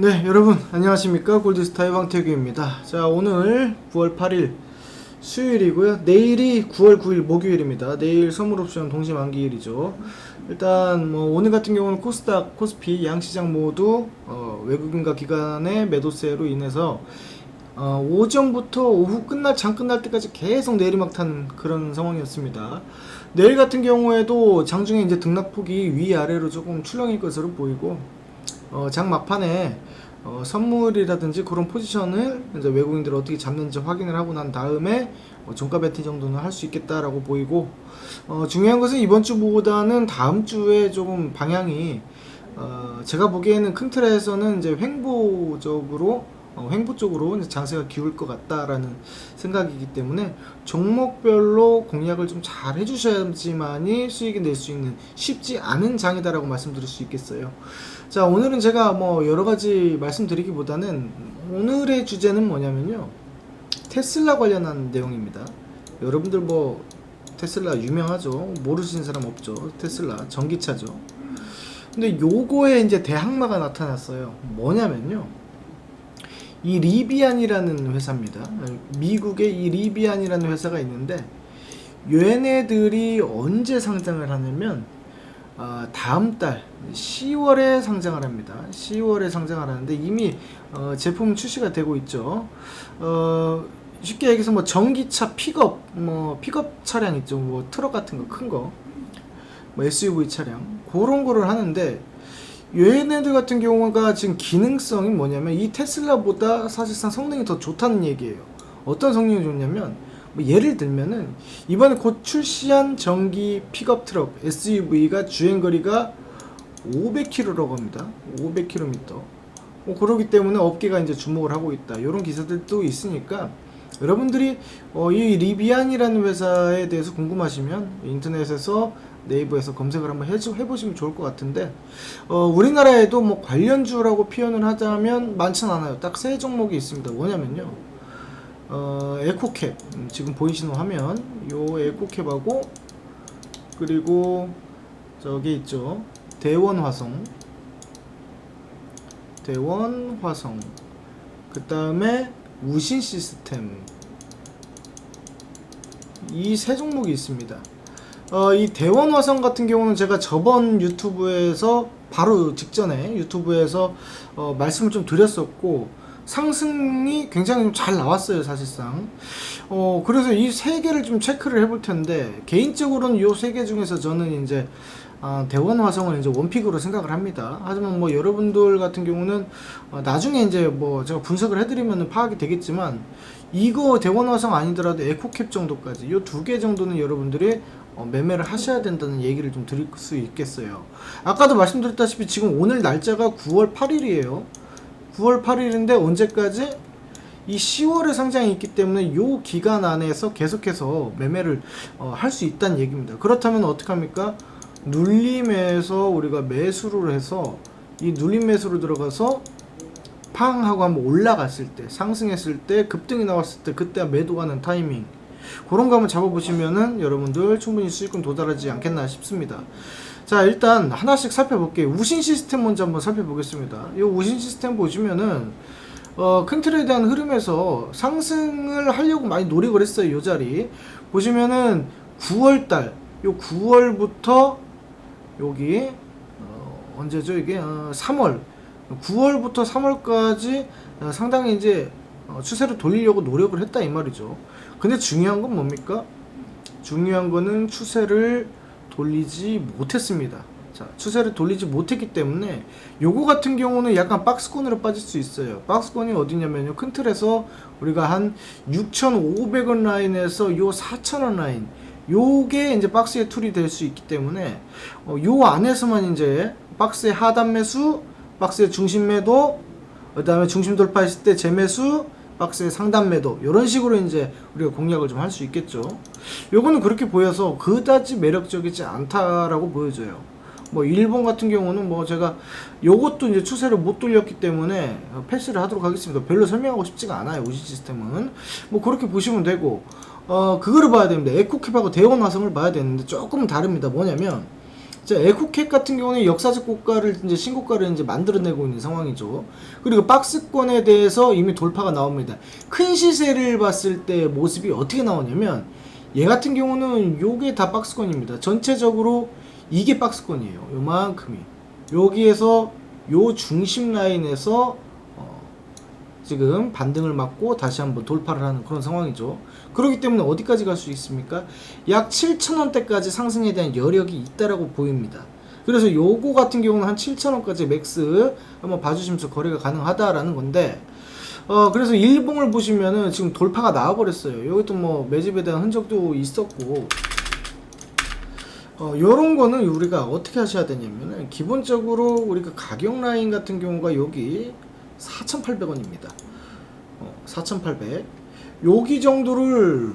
네, 여러분 안녕하십니까? 골드스타의 황태규입니다. 자, 오늘 9월 8일 수요일이고요. 내일이 9월 9일 목요일입니다. 내일 선물옵션 동시만기일이죠. 일단 뭐 오늘 같은 경우는 코스닥, 코스피 양시장 모두 외국인과 기관의 매도세로 인해서 오전부터 오후 장 끝날 때까지 계속 내리막 타는 그런 상황이었습니다. 내일 같은 경우에도 장중에 이제 등락폭이 위아래로 조금 출렁일 것으로 보이고, 장 막판에 선물이라든지 그런 포지션을 이제 외국인들이 어떻게 잡는지 확인을 하고 난 다음에 종가 배팅 정도는 할 수 있겠다라고 보이고, 중요한 것은 이번 주보다는 다음 주에 조금 방향이 제가 보기에는 큰 틀에서는 이제 횡보 쪽으로 이제 장세가 기울 것 같다라는 생각이기 때문에 종목별로 공략을 좀 잘 해주셔야지만이 수익이 낼 수 있는 쉽지 않은 장이다라고 말씀드릴 수 있겠어요. 자, 오늘은 제가 뭐 여러가지 말씀드리기보다는 오늘의 주제는 뭐냐면요, 테슬라 관련한 내용입니다. 여러분들 뭐 테슬라 유명하죠. 모르시는 사람 없죠. 테슬라 전기차죠. 근데 요거에 이제 대항마가 나타났어요. 뭐냐면요, 이 리비안이라는 회사입니다. 미국의 이 리비안이라는 회사가 있는데, 얘네들이 언제 상장을 하냐면 다음 달 10월에 상장을 합니다. 10월에 상장을 하는데 이미 제품 출시가 되고 있죠. 쉽게 얘기해서 뭐 전기차 픽업 차량 있죠. 뭐 트럭 같은 거, 큰 거, 뭐 SUV 차량, 그런 거를 하는데, 얘네들 같은 경우가 지금 기능성이 뭐냐면 이 테슬라보다 사실상 성능이 더 좋다는 얘기예요. 어떤 성능이 좋냐면, 뭐 예를 들면은 이번에 곧 출시한 전기 픽업 트럭 SUV가 주행거리가 500km라고 합니다. 500km. 그러기 때문에 업계가 이제 주목을 하고 있다. 이런 기사들도 있으니까 여러분들이 이 리비안이라는 회사에 대해서 궁금하시면 인터넷에서 네이버에서 검색을 한번 해보시면 좋을 것 같은데, 우리나라에도 뭐 관련주라고 표현을 하자면 많지는 않아요. 딱 세 종목이 있습니다. 뭐냐면요, 에코캡, 지금 보이시는 화면, 요 에코캡하고, 그리고 저기 있죠, 대원화성, 그 다음에 우신시스템, 이 세 종목이 있습니다. 이 대원화성 같은 경우는 제가 저번 유튜브에서 바로 직전에 유튜브에서 말씀을 좀 드렸었고, 상승이 굉장히 좀 잘 나왔어요, 사실상. 그래서 이 세 개를 좀 체크를 해볼 텐데, 개인적으로는 이 세 개 중에서 저는 이제 대원화성을 이제 원픽으로 생각을 합니다. 하지만 뭐 여러분들 같은 경우는 나중에 이제 뭐 제가 분석을 해드리면 파악이 되겠지만, 이거 대원화성 아니더라도 에코캡 정도까지, 이 두 개 정도는 여러분들이 매매를 하셔야 된다는 얘기를 좀 드릴 수 있겠어요. 아까도 말씀드렸다시피 지금 오늘 날짜가 9월 8일이에요. 9월 8일인데 언제까지? 이 10월에 상장이 있기 때문에 요 기간 안에서 계속해서 매매를 할 수 있다는 얘기입니다. 그렇다면 어떡합니까? 눌림에서 우리가 매수를 해서, 이 눌림 매수로 들어가서 팡 하고 한번 올라갔을 때, 상승했을 때, 급등이 나왔을 때, 그때 매도하는 타이밍, 그런 거 한번 잡아보시면은 여러분들 충분히 수익금 도달하지 않겠나 싶습니다. 자, 일단 하나씩 살펴볼게요. 우신 시스템 먼저 한번 살펴보겠습니다. 이 우신 시스템 보시면은 큰 틀에 대한 흐름에서 상승을 하려고 많이 노력을 했어요. 이 자리 보시면은 9월달, 요 9월부터 여기 언제죠 이게? 3월, 9월부터 3월까지 상당히 이제 추세를 돌리려고 노력을 했다 이 말이죠. 근데 중요한 건 뭡니까? 중요한 거는 추세를 돌리지 못했습니다. 자, 추세를 돌리지 못했기 때문에 요거 같은 경우는 약간 박스권으로 빠질 수 있어요. 박스권이 어디냐면요, 큰 틀에서 우리가 한 6,500원 라인에서 요 4,000원 라인, 요게 이제 박스의 툴이 될 수 있기 때문에 요 안에서만 이제 박스의 하단 매수, 박스의 중심 매도, 그 다음에 중심 돌파했을 때 재매수, 박스의 상단 매도, 이런 식으로 이제 우리가 공략을 좀 할 수 있겠죠. 요거는 그렇게 보여서 그다지 매력적이지 않다라고 보여져요. 뭐 일본 같은 경우는 뭐 제가 요것도 이제 추세를 못 돌렸기 때문에 패스를 하도록 하겠습니다. 별로 설명하고 싶지가 않아요, 우시 시스템은. 뭐 그렇게 보시면 되고, 그거를 봐야 됩니다. 에코캡하고 대원화성을 봐야 되는데 조금 다릅니다. 뭐냐면 자, 에코캡 같은 경우는 역사적 고가를 이제 신고가를 이제 만들어내고 있는 상황이죠. 그리고 박스권에 대해서 이미 돌파가 나옵니다. 큰 시세를 봤을 때 모습이 어떻게 나오냐면 얘 같은 경우는 요게 다 박스권입니다. 전체적으로 이게 박스권이에요. 요만큼이. 여기에서 요 중심 라인에서 지금 반등을 맞고 다시 한번 돌파를 하는 그런 상황이죠. 그렇기 때문에 어디까지 갈 수 있습니까? 약 7,000원대까지 상승에 대한 여력이 있다라고 보입니다. 그래서 요거 같은 경우는 한 7,000원까지 맥스 한번 봐주시면서 거래가 가능하다라는 건데, 그래서 일봉을 보시면은 지금 돌파가 나와버렸어요. 여기도 뭐 매집에 대한 흔적도 있었고, 요런 거는 우리가 어떻게 하셔야 되냐면은 기본적으로 우리가 가격 라인 같은 경우가 여기 4,800원입니다. 4,800. 여기 정도를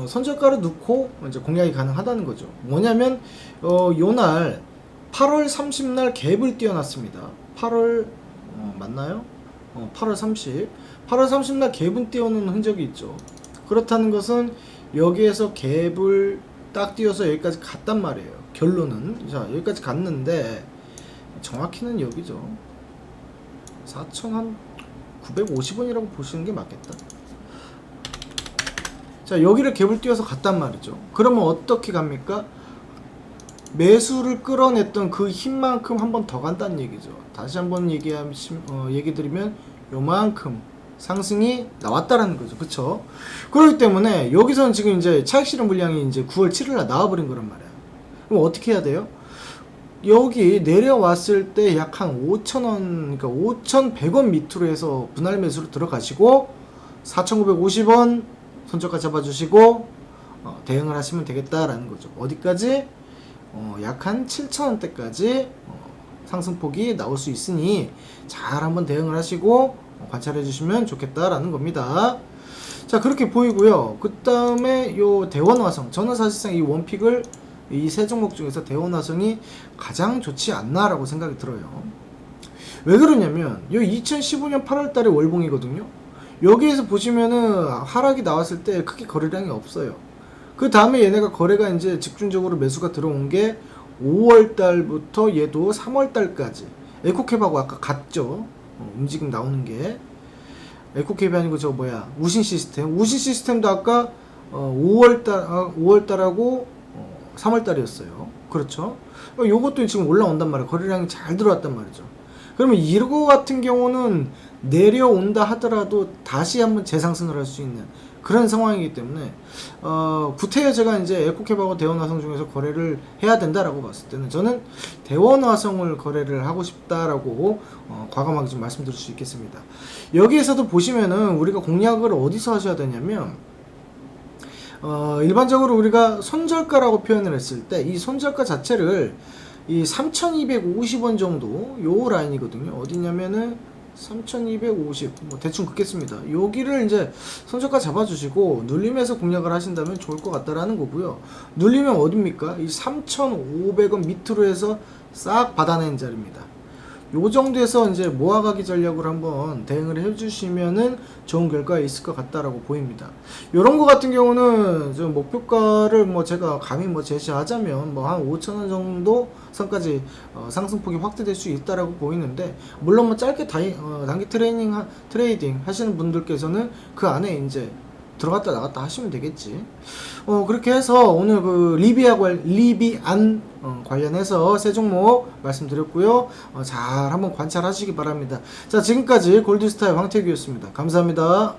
선저가를 넣고 이제 공략이 가능하다는 거죠. 뭐냐면 요날 8월 30날 갭을 띄워놨습니다. 8월 맞나요? 8월 30. 8월 30날 갭은 띄워놓은 흔적이 있죠. 그렇다는 것은 여기에서 갭을 딱 띄워서 여기까지 갔단 말이에요. 결론은 자 여기까지 갔는데 정확히는 여기죠. 4,950원이라고 보시는 게 맞겠다. 자 여기를 갭을 띄워서 갔단 말이죠. 그러면 어떻게 갑니까? 매수를 끌어냈던 그 힘만큼 한 번 더 간다는 얘기죠. 다시 한번 얘기 드리면 요만큼 상승이 나왔다라는 거죠. 그쵸? 그렇기 때문에 여기서는 지금 이제 차익 실현 물량이 이제 9월 7일날 나와버린 거란 말이야. 그럼 어떻게 해야 돼요? 여기 내려왔을 때 약 한 5,000원, 그러니까 5,100원 밑으로 해서 분할 매수로 들어가시고 4,950원 손절가 잡아주시고 대응을 하시면 되겠다라는 거죠. 어디까지? 약 한 7,000원대까지 상승폭이 나올 수 있으니 잘 한번 대응을 하시고 관찰해 주시면 좋겠다라는 겁니다. 자 그렇게 보이고요. 그 다음에 요 대원화성, 저는 사실상 이 원픽을 이 세 종목 중에서 대원화성이 가장 좋지 않나라고 생각이 들어요. 왜 그러냐면 요 2015년 8월달에 월봉이거든요. 여기에서 보시면은 하락이 나왔을 때 크게 거래량이 없어요. 그 다음에 얘네가 거래가 이제 집중적으로 매수가 들어온 게 5월달부터 얘도 3월달까지 에코캡하고 아까 같죠. 움직임 나오는 게 에코캡이 아니고 저거 뭐야 우신 시스템도 아까 5월달하고 3월달이었어요. 그렇죠. 요것도 지금 올라온단 말이에요. 거래량이 잘 들어왔단 말이죠. 그러면 이거 같은 경우는 내려온다 하더라도 다시 한번 재상승을 할 수 있는 그런 상황이기 때문에 구태여 제가 이제 에코캡하고 대원화성 중에서 거래를 해야 된다라고 봤을 때는 저는 대원화성을 거래를 하고 싶다라고 과감하게 좀 말씀드릴 수 있겠습니다. 여기에서도 보시면은 우리가 공략을 어디서 하셔야 되냐면 일반적으로 우리가 손절가라고 표현을 했을 때 이 손절가 자체를 이 3,250원 정도 요 라인이거든요. 어디냐면은 3,250 뭐 대충 긋겠습니다. 여기를 이제 손절가 잡아주시고 눌림에서 공략을 하신다면 좋을 것 같다라는 거고요. 눌리면 어딥니까? 이 3,500원 밑으로 해서 싹 받아낸 자리입니다. 요 정도에서 이제 모아가기 전략을 한번 대응을 해주시면은 좋은 결과가 있을 것 같다라고 보입니다. 요런 거 같은 경우는 좀 목표가를 뭐 제가 감히 뭐 제시하자면 뭐 한 5,000원 정도 선까지 상승폭이 확대될 수 있다라고 보이는데, 물론 뭐 짧게 단기 트레이딩 하시는 분들께서는 그 안에 이제 들어갔다 나갔다 하시면 되겠지. 그렇게 해서 오늘 그 리비안 관련해서 세 종목 말씀드렸고요. 잘 한번 관찰하시기 바랍니다. 자, 지금까지 골드스타의 황태규였습니다. 감사합니다.